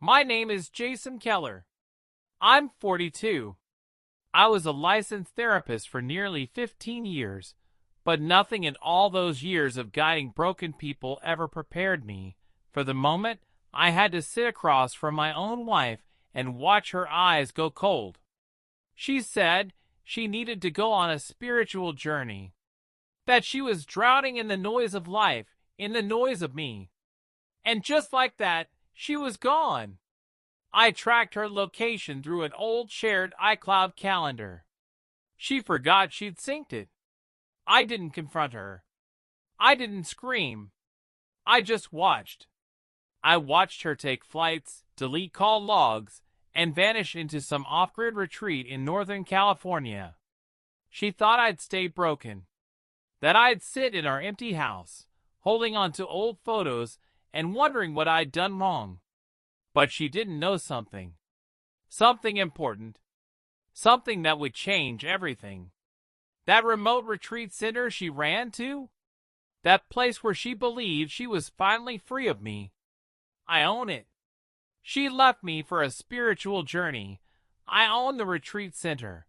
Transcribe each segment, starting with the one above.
My name is Jason Keller. I'm 42. I was a licensed therapist for nearly 15 years, but nothing in all those years of guiding broken people ever prepared me for the moment I had to sit across from my own wife and watch her eyes go cold. She said she needed to go on a spiritual journey, that she was drowning in the noise of life, in the noise of me. And just like that, she was gone. I tracked her location through an old shared iCloud calendar. She forgot she'd synced it. I didn't confront her. I didn't scream. I just watched. I watched her take flights, delete call logs, and vanish into some off-grid retreat in Northern California. She thought I'd stay broken, that I'd sit in our empty house, holding on to old photos and wondering what I'd done wrong. But she didn't know something. Something important. Something that would change everything. That remote retreat center she ran to? That place where she believed she was finally free of me. I own it. She left me for a spiritual journey. I own the retreat center.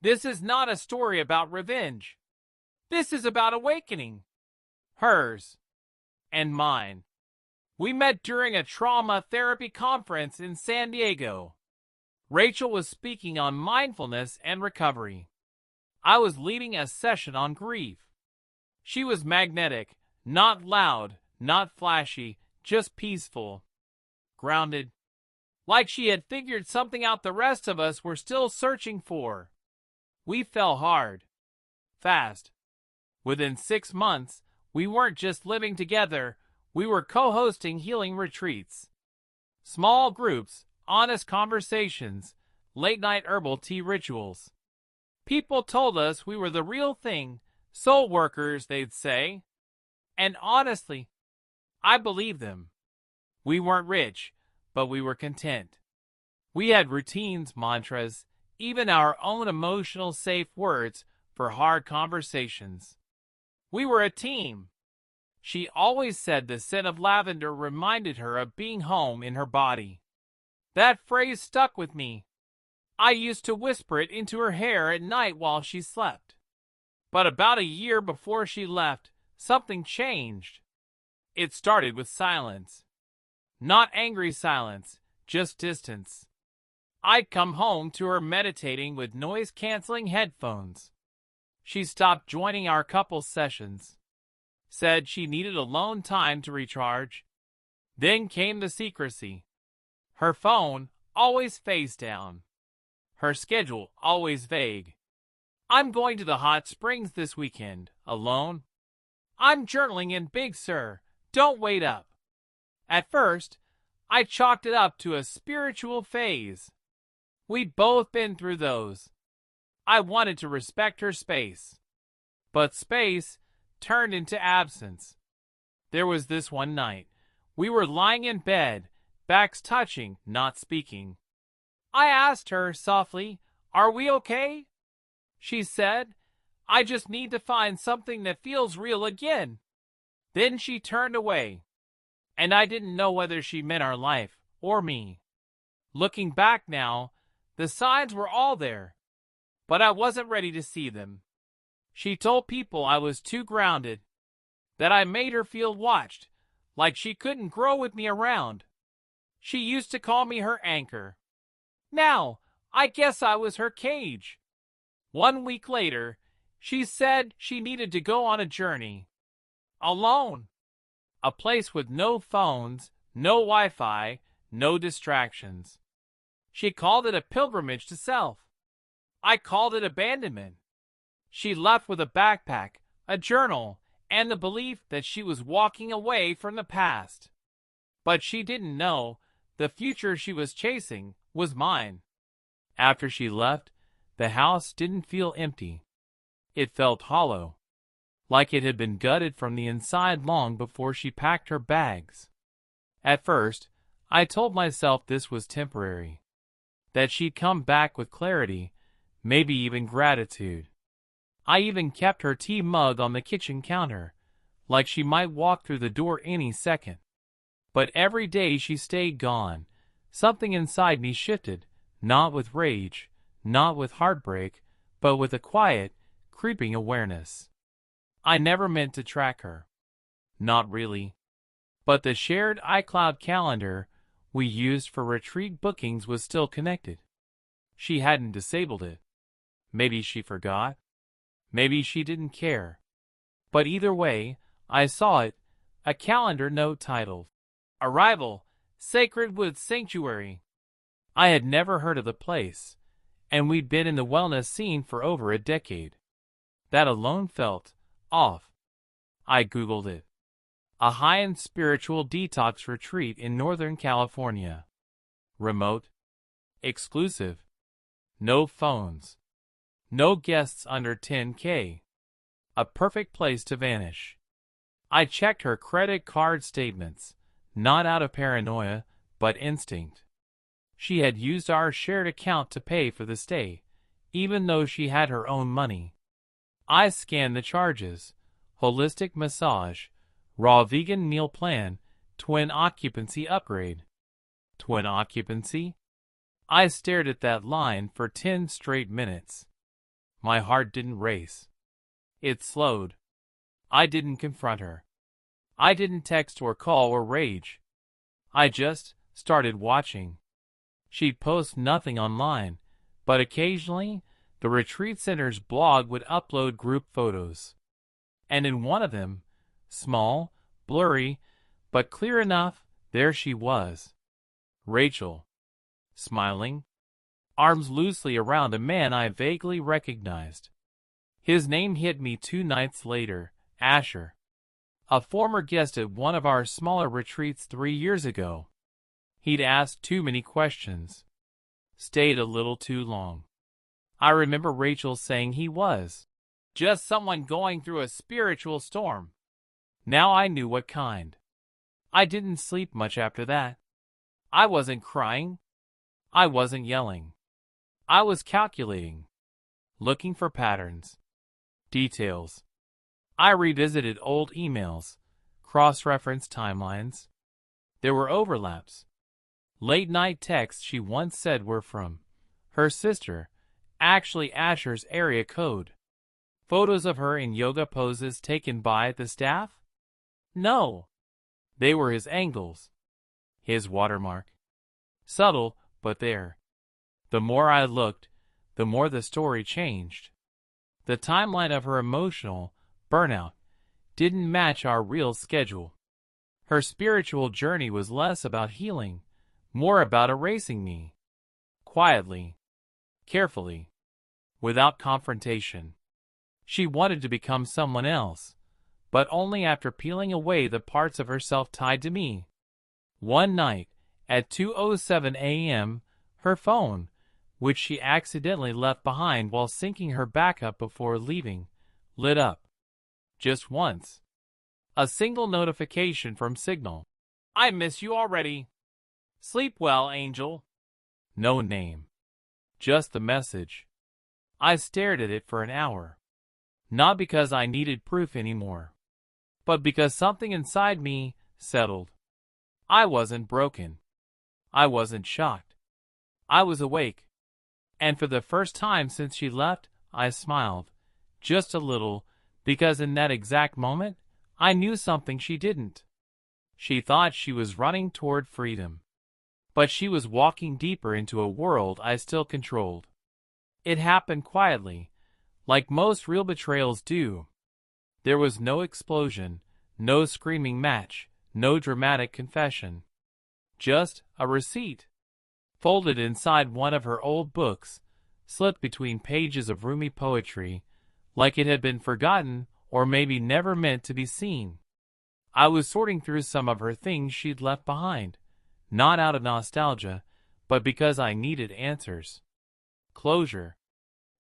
This is not a story about revenge. This is about awakening. Hers. And mine. We met during a trauma therapy conference in San Diego. Rachel was speaking on mindfulness and recovery. I was leading a session on grief. She was magnetic, not loud, not flashy, just peaceful, grounded, like she had figured something out the rest of us were still searching for. We fell hard, fast. Within 6 months, we weren't just living together, we were co-hosting healing retreats. Small groups, honest conversations, late-night herbal tea rituals. People told us we were the real thing, soul workers, they'd say. And honestly, I believed them. We weren't rich, but we were content. We had routines, mantras, even our own emotional safe words for hard conversations. We were a team. She always said the scent of lavender reminded her of being home in her body. That phrase stuck with me. I used to whisper it into her hair at night while she slept. But about a year before she left, something changed. It started with silence. Not angry silence, just distance. I'd come home to her meditating with noise-canceling headphones. She stopped joining our couples sessions. Said she needed alone time to recharge. Then came the secrecy. Her phone always face down. Her schedule always vague. I'm going to the hot springs this weekend, alone. I'm journaling in Big Sur, don't wait up. At first, I chalked it up to a spiritual phase. We'd both been through those. I wanted to respect her space. But space turned into absence. There was this one night. We were lying in bed, backs touching, not speaking. I asked her softly, "Are we okay?" She said, "I just need to find something that feels real again." Then she turned away. And I didn't know whether she meant our life or me. Looking back now, the signs were all there, but I wasn't ready to see them. She told people I was too grounded, that I made her feel watched, like she couldn't grow with me around. She used to call me her anchor. Now, I guess I was her cage. 1 week later, she said she needed to go on a journey. Alone. A place with no phones, no Wi-Fi, no distractions. She called it a pilgrimage to self. I called it abandonment. She left with a backpack, a journal, and the belief that she was walking away from the past. But she didn't know the future she was chasing was mine. After she left, the house didn't feel empty. It felt hollow, like it had been gutted from the inside long before she packed her bags. At first, I told myself this was temporary, that she'd come back with clarity, maybe even gratitude. I even kept her tea mug on the kitchen counter, like she might walk through the door any second. But every day she stayed gone, Something inside me shifted, not with rage, not with heartbreak, but with a quiet, creeping awareness. I never meant to track her. Not really. But the shared iCloud calendar we used for retreat bookings was still connected. She hadn't disabled it. Maybe she forgot. Maybe she didn't care. But either way, I saw it, a calendar note titled, "Arrival, Sacred Woods Sanctuary." I had never heard of the place, and we'd been in the wellness scene for over a decade. That alone felt off. I Googled it. A high-end spiritual detox retreat in Northern California. Remote. Exclusive. No phones. No guests under 10K. A perfect place to vanish. I checked her credit card statements, not out of paranoia, but instinct. She had used our shared account to pay for the stay, even though she had her own money. I scanned the charges: holistic massage, raw vegan meal plan, twin occupancy upgrade. Twin occupancy? I stared at that line for 10 straight minutes. My heart didn't race. It slowed. I didn't confront her. I didn't text or call or rage. I just started watching. She'd post nothing online, but occasionally the retreat center's blog would upload group photos. And in one of them, small, blurry, but clear enough, there she was. Rachel. Smiling. Arms loosely around a man I vaguely recognized. His name hit me 2 nights later, Asher. A former guest at one of our smaller retreats 3 years ago. He'd asked too many questions. Stayed a little too long. I remember Rachel saying he was just someone going through a spiritual storm. Now I knew what kind. I didn't sleep much after that. I wasn't crying. I wasn't yelling. I was calculating. Looking for patterns. Details. I revisited old emails, cross-referenced timelines. There were overlaps. Late-night texts she once said were from her sister, actually Asher's area code. Photos of her in yoga poses taken by the staff? No. They were his angles. His watermark. Subtle, but there. The more I looked, the more the story changed. The timeline of her emotional burnout didn't match our real schedule. Her spiritual journey was less about healing, more about erasing me. Quietly. Carefully. Without confrontation. She wanted to become someone else, but only after peeling away the parts of herself tied to me. One night, at 2:07 a.m., her phone, which she accidentally left behind while syncing her backup before leaving, lit up. Just once. A single notification from Signal. "I miss you already. Sleep well, Angel." No name. Just the message. I stared at it for an hour. Not because I needed proof anymore, but because something inside me settled. I wasn't broken. I wasn't shocked. I was awake. And for the first time since she left, I smiled. Just a little, because in that exact moment, I knew something she didn't. She thought she was running toward freedom. But she was walking deeper into a world I still controlled. It happened quietly, like most real betrayals do. There was no explosion, no screaming match, no dramatic confession. Just a receipt. Folded inside one of her old books, slipped between pages of roomy poetry, like it had been forgotten or maybe never meant to be seen. I was sorting through some of her things she'd left behind, not out of nostalgia, but because I needed answers. Closure.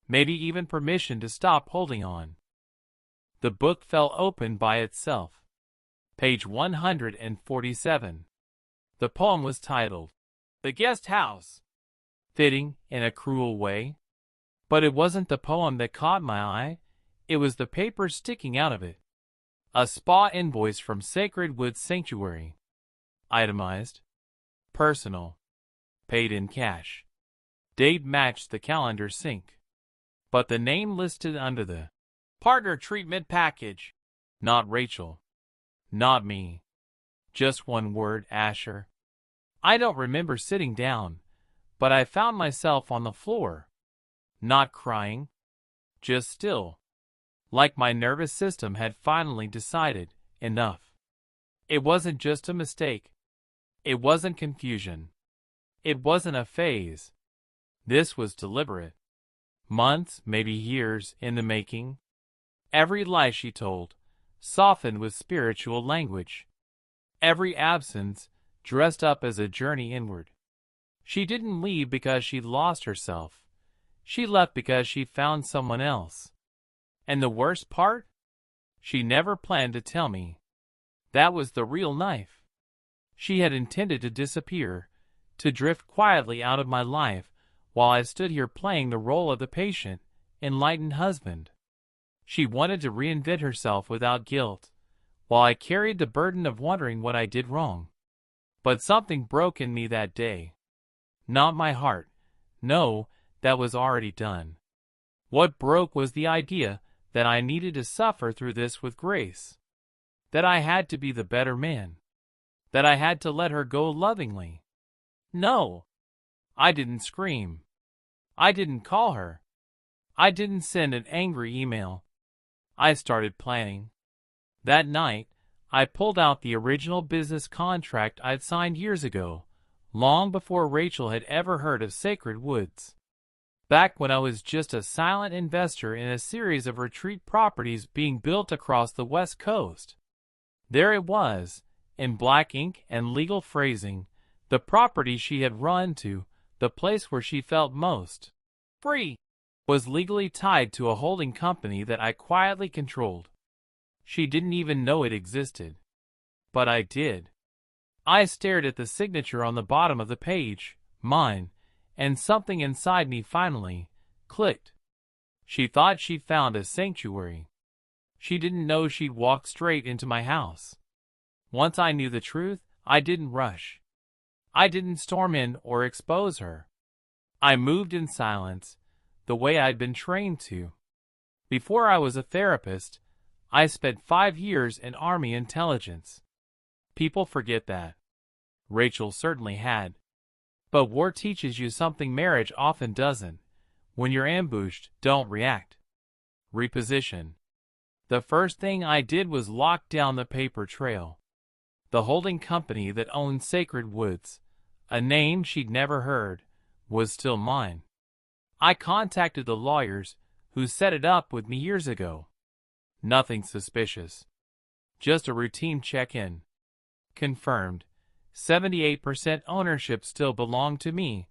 Maybe even permission to stop holding on. The book fell open by itself. Page 147. The poem was titled, "The Guest House." Fitting in a cruel way. But it wasn't the poem that caught my eye, it was the paper sticking out of it. A spa invoice from Sacred Woods Sanctuary. Itemized. Personal. Paid in cash. Date matched the calendar sync. But the name listed under the partner treatment package. Not Rachel. Not me. Just one word, Asher. I don't remember sitting down, but I found myself on the floor. Not crying. Just still. Like my nervous system had finally decided, enough. It wasn't just a mistake. It wasn't confusion. It wasn't a phase. This was deliberate. Months, maybe years, in the making. Every lie she told, softened with spiritual language. Every absence, dressed up as a journey inward. She didn't leave because she lost herself. She left because she found someone else. And the worst part? She never planned to tell me. That was the real knife. She had intended to disappear, to drift quietly out of my life while I stood here playing the role of the patient, enlightened husband. She wanted to reinvent herself without guilt, while I carried the burden of wondering what I did wrong. But something broke in me that day. Not my heart. No, that was already done. What broke was the idea that I needed to suffer through this with grace. That I had to be the better man. That I had to let her go lovingly. No. I didn't scream. I didn't call her. I didn't send an angry email. I started planning. That night, I pulled out the original business contract I'd signed years ago, long before Rachel had ever heard of Sacred Woods. Back when I was just a silent investor in a series of retreat properties being built across the West Coast. There it was, in black ink and legal phrasing, the property she had run to, the place where she felt most free, was legally tied to a holding company that I quietly controlled. She didn't even know it existed. But I did. I stared at the signature on the bottom of the page, mine, and something inside me finally clicked. She thought she'd found a sanctuary. She didn't know she'd walk straight into my house. Once I knew the truth, I didn't rush. I didn't storm in or expose her. I moved in silence, the way I'd been trained to. Before I was a therapist, I spent 5 years in Army intelligence. People forget that. Rachel certainly had. But war teaches you something marriage often doesn't. When you're ambushed, don't react. Reposition. The first thing I did was lock down the paper trail. The holding company that owned Sacred Woods, a name she'd never heard, was still mine. I contacted the lawyers who set it up with me years ago. Nothing suspicious. Just a routine check-in. Confirmed. 78% ownership still belonged to me.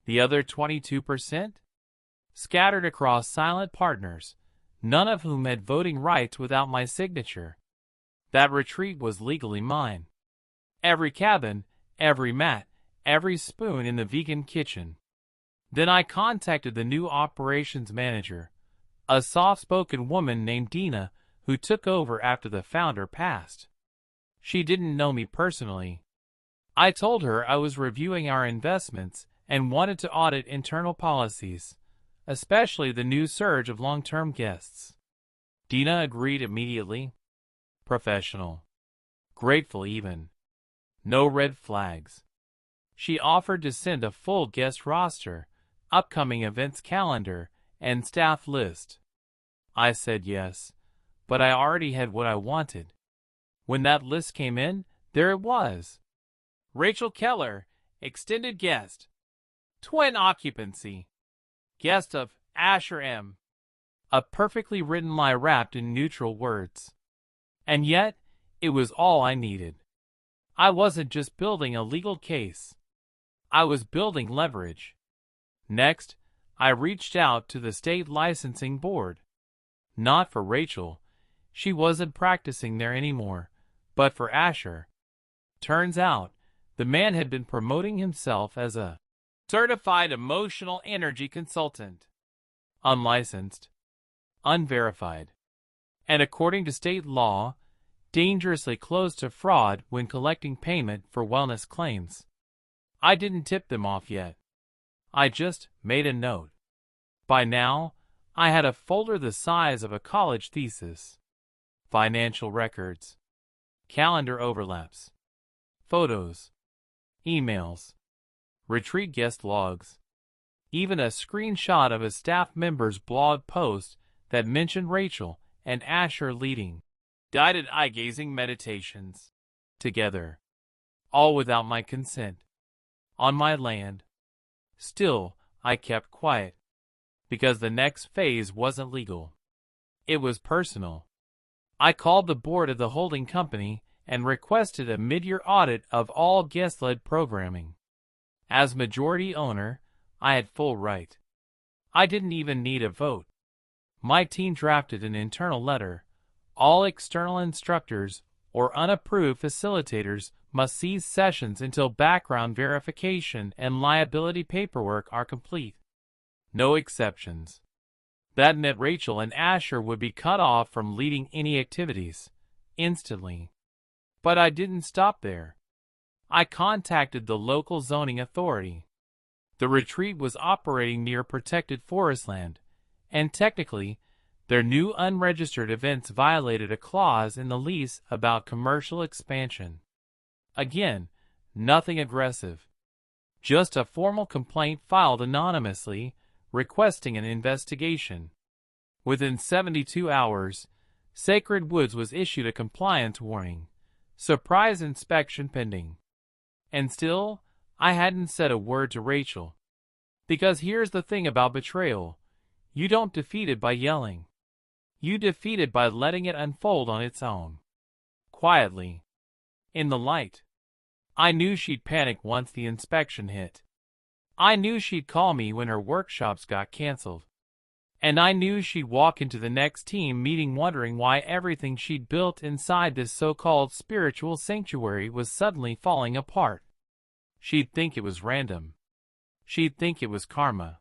The other 22%? Scattered across silent partners, none of whom had voting rights without my signature. That retreat was legally mine. Every cabin, every mat, every spoon in the vegan kitchen. Then I contacted the new operations manager, a soft-spoken woman named Dina, who took over after the founder passed. She didn't know me personally. I told her I was reviewing our investments and wanted to audit internal policies, especially the new surge of long-term guests. Dina agreed immediately. Professional. Grateful even. No red flags. She offered to send a full guest roster, upcoming events calendar, and staff list. I said yes, but I already had what I wanted. When that list came in, there it was. Rachel Keller, extended guest. Twin occupancy. Guest of Asher M. A perfectly written lie wrapped in neutral words. And yet, it was all I needed. I wasn't just building a legal case. I was building leverage. Next, I reached out to the state licensing board. Not for Rachel. She wasn't practicing there anymore, but for Asher. Turns out, the man had been promoting himself as a certified emotional energy consultant. Unlicensed. Unverified. And according to state law, dangerously close to fraud when collecting payment for wellness claims. I didn't tip them off yet. I just made a note. By now, I had a folder the size of a college thesis. Financial records, calendar overlaps, photos, emails, retreat guest logs, even a screenshot of a staff member's blog post that mentioned Rachel and Asher leading guided eye-gazing meditations together, all without my consent, on my land. Still, I kept quiet, because the next phase wasn't legal. It was personal. I called the board of the holding company and requested a mid-year audit of all guest-led programming. As majority owner, I had full right. I didn't even need a vote. My team drafted an internal letter. All external instructors or unapproved facilitators must cease sessions until background verification and liability paperwork are complete. No exceptions. That meant Rachel and Asher would be cut off from leading any activities, instantly. But I didn't stop there. I contacted the local zoning authority. The retreat was operating near protected forest land, and technically, their new unregistered events violated a clause in the lease about commercial expansion. Again, nothing aggressive. Just a formal complaint filed anonymously, requesting an investigation. Within 72 hours, Sacred Woods was issued a compliance warning. Surprise inspection pending. And still, I hadn't said a word to Rachel. Because here's the thing about betrayal. You don't defeat it by yelling. You defeat it by letting it unfold on its own. Quietly. In the light. I knew she'd panic once the inspection hit. I knew she'd call me when her workshops got canceled. And I knew she'd walk into the next team meeting wondering why everything she'd built inside this so-called spiritual sanctuary was suddenly falling apart. She'd think it was random. She'd think it was karma.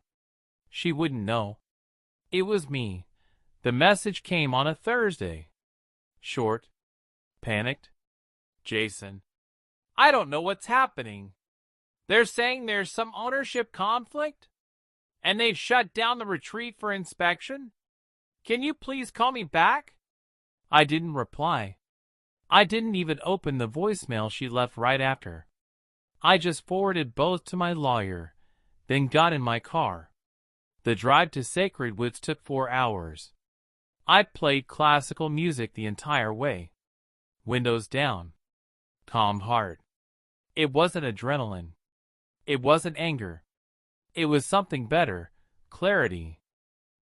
She wouldn't know. It was me. The message came on a Thursday. Short. Panicked. Jason. I don't know what's happening. They're saying there's some ownership conflict? And they've shut down the retreat for inspection? Can you please call me back? I didn't reply. I didn't even open the voicemail she left right after. I just forwarded both to my lawyer, then got in my car. The drive to Sacred Woods took 4 hours. I played classical music the entire way. Windows down. Calm heart. It wasn't adrenaline. It wasn't anger. It was something better, clarity.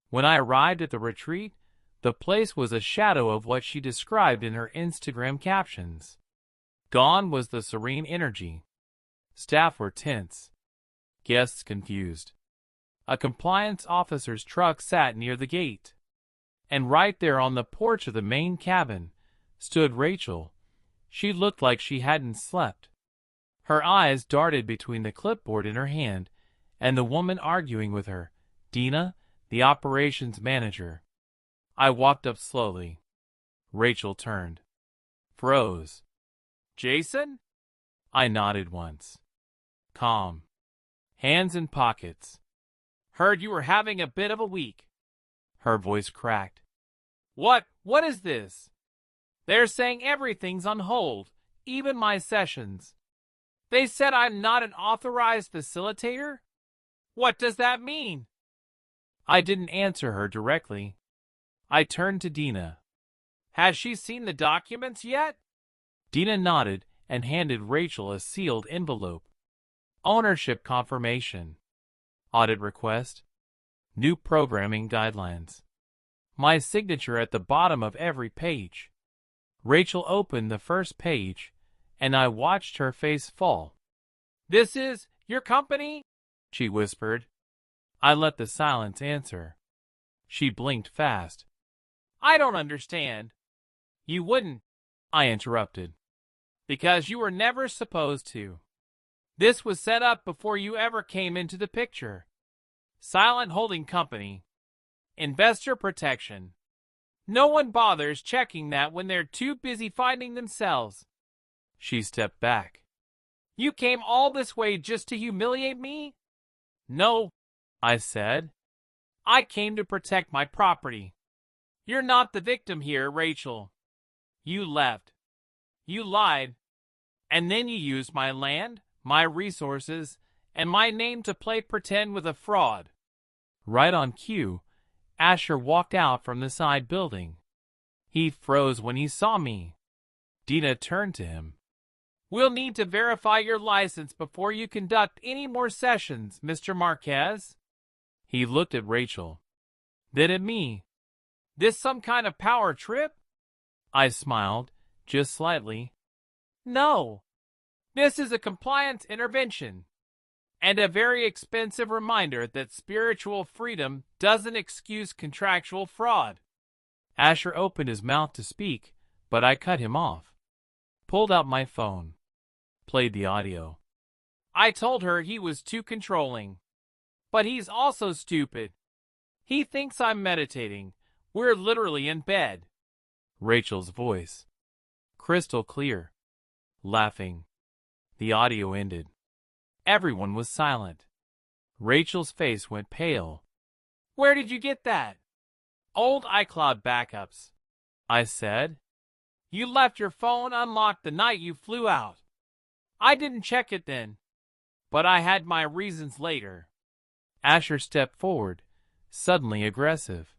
When I arrived at the retreat, the place was a shadow of what she described in her Instagram captions. Gone was the serene energy. Staff were tense. Guests confused. A compliance officer's truck sat near the gate. And right there on the porch of the main cabin stood Rachel. She looked like she hadn't slept. Her eyes darted between the clipboard in her hand and the woman arguing with her, Dina, the operations manager. I walked up slowly. Rachel turned. Froze. Jason? I nodded once. Calm. Hands in pockets. Heard you were having a bit of a week. Her voice cracked. What is this? They're saying everything's on hold, even my sessions. They said I'm not an authorized facilitator? What does that mean? I didn't answer her directly. I turned to Dina. Has she seen the documents yet? Dina nodded and handed Rachel a sealed envelope. Ownership confirmation. Audit request. New programming guidelines. My signature at the bottom of every page. Rachel opened the first page, and I watched her face fall. This is your company? She whispered. I let the silence answer. She blinked fast. I don't understand. You wouldn't, I interrupted. Because you were never supposed to. This was set up before you ever came into the picture. Silent holding company. Investor protection. No one bothers checking that when they're too busy finding themselves. She stepped back. You came all this way just to humiliate me? No, I said. I came to protect my property. You're not the victim here, Rachel. You left. You lied. And then you used my land, my resources, and my name to play pretend with a fraud. Right on cue, Asher walked out from the side building. He froze when he saw me. Dina turned to him. We'll need to verify your license before you conduct any more sessions, Mr. Marquez. He looked at Rachel. Then at me. This some kind of power trip? I smiled, just slightly. No. This is a compliance intervention. And a very expensive reminder that spiritual freedom doesn't excuse contractual fraud. Asher opened his mouth to speak, but I cut him off. Pulled out my phone. Played the audio. I told her he was too controlling. But he's also stupid. He thinks I'm meditating. We're literally in bed. Rachel's voice. Crystal clear. Laughing. The audio ended. Everyone was silent. Rachel's face went pale. Where did you get that? Old iCloud backups, I said. You left your phone unlocked the night you flew out. I didn't check it then, but I had my reasons later. Asher stepped forward, suddenly aggressive.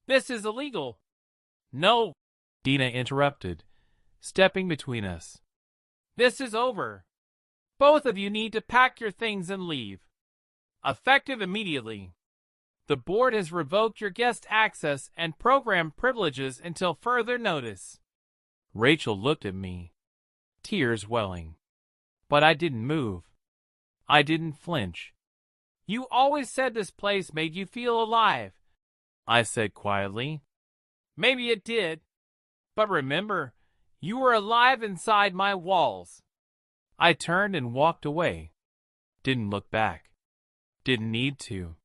This is illegal. No, Dina interrupted, stepping between us. This is over. Both of you need to pack your things and leave. Effective immediately. The board has revoked your guest access and program privileges until further notice. Rachel looked at me, tears welling. But I didn't move. I didn't flinch. You always said this place made you feel alive, I said quietly. Maybe it did. But remember, you were alive inside my walls. I turned and walked away. Didn't look back. Didn't need to.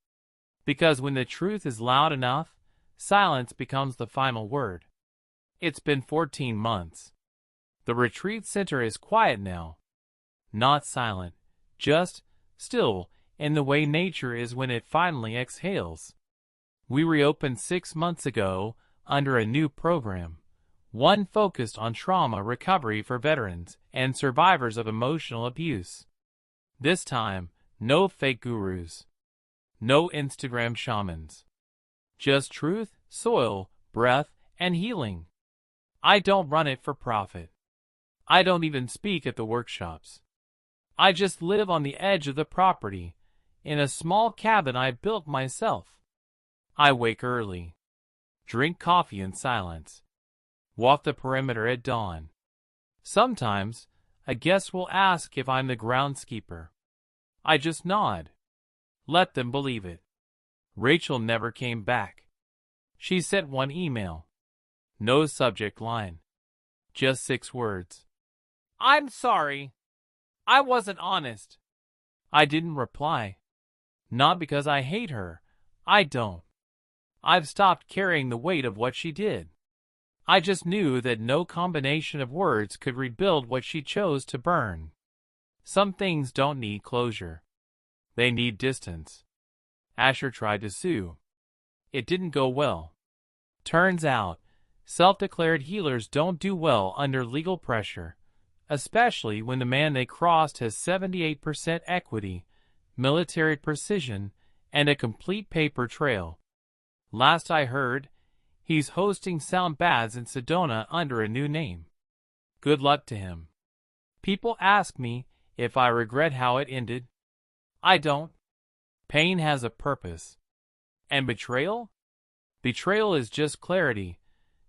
Because when the truth is loud enough, silence becomes the final word. It's been 14 months. The retreat center is quiet now. Not silent, just still in the way nature is when it finally exhales. We reopened 6 months ago under a new program, one focused on trauma recovery for veterans and survivors of emotional abuse. This time, no fake gurus. No Instagram shamans. Just truth, soil, breath, and healing. I don't run it for profit. I don't even speak at the workshops. I just live on the edge of the property, in a small cabin I built myself. I wake early, drink coffee in silence, walk the perimeter at dawn. Sometimes, a guest will ask if I'm the groundskeeper. I just nod. Let them believe it. Rachel never came back. She sent one email. No subject line. Just 6 words. I'm sorry. I wasn't honest. I didn't reply. Not because I hate her. I don't. I've stopped carrying the weight of what she did. I just knew that no combination of words could rebuild what she chose to burn. Some things don't need closure. They need distance. Asher tried to sue. It didn't go well. Turns out, self-declared healers don't do well under legal pressure, especially when the man they crossed has 78% equity, military precision, and a complete paper trail. Last I heard, he's hosting sound baths in Sedona under a new name. Good luck to him. People ask me if I regret how it ended. I don't. Pain has a purpose. And betrayal? Betrayal is just clarity,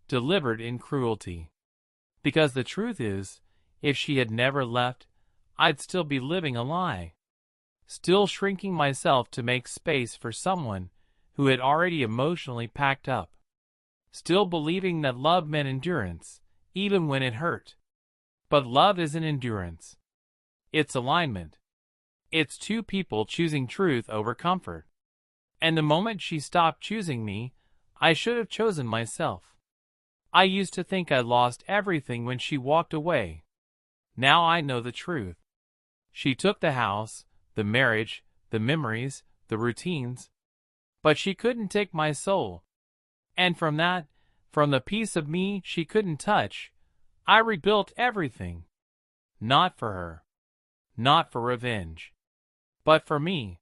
delivered in cruelty. Because the truth is, if she had never left, I'd still be living a lie. Still shrinking myself to make space for someone who had already emotionally packed up. Still believing that love meant endurance, even when it hurt. But love isn't endurance. It's alignment. It's 2 people choosing truth over comfort. And the moment she stopped choosing me, I should have chosen myself. I used to think I lost everything when she walked away. Now I know the truth. She took the house, the marriage, the memories, the routines. But she couldn't take my soul. And from the piece of me she couldn't touch, I rebuilt everything. Not for her. Not for revenge. But for me.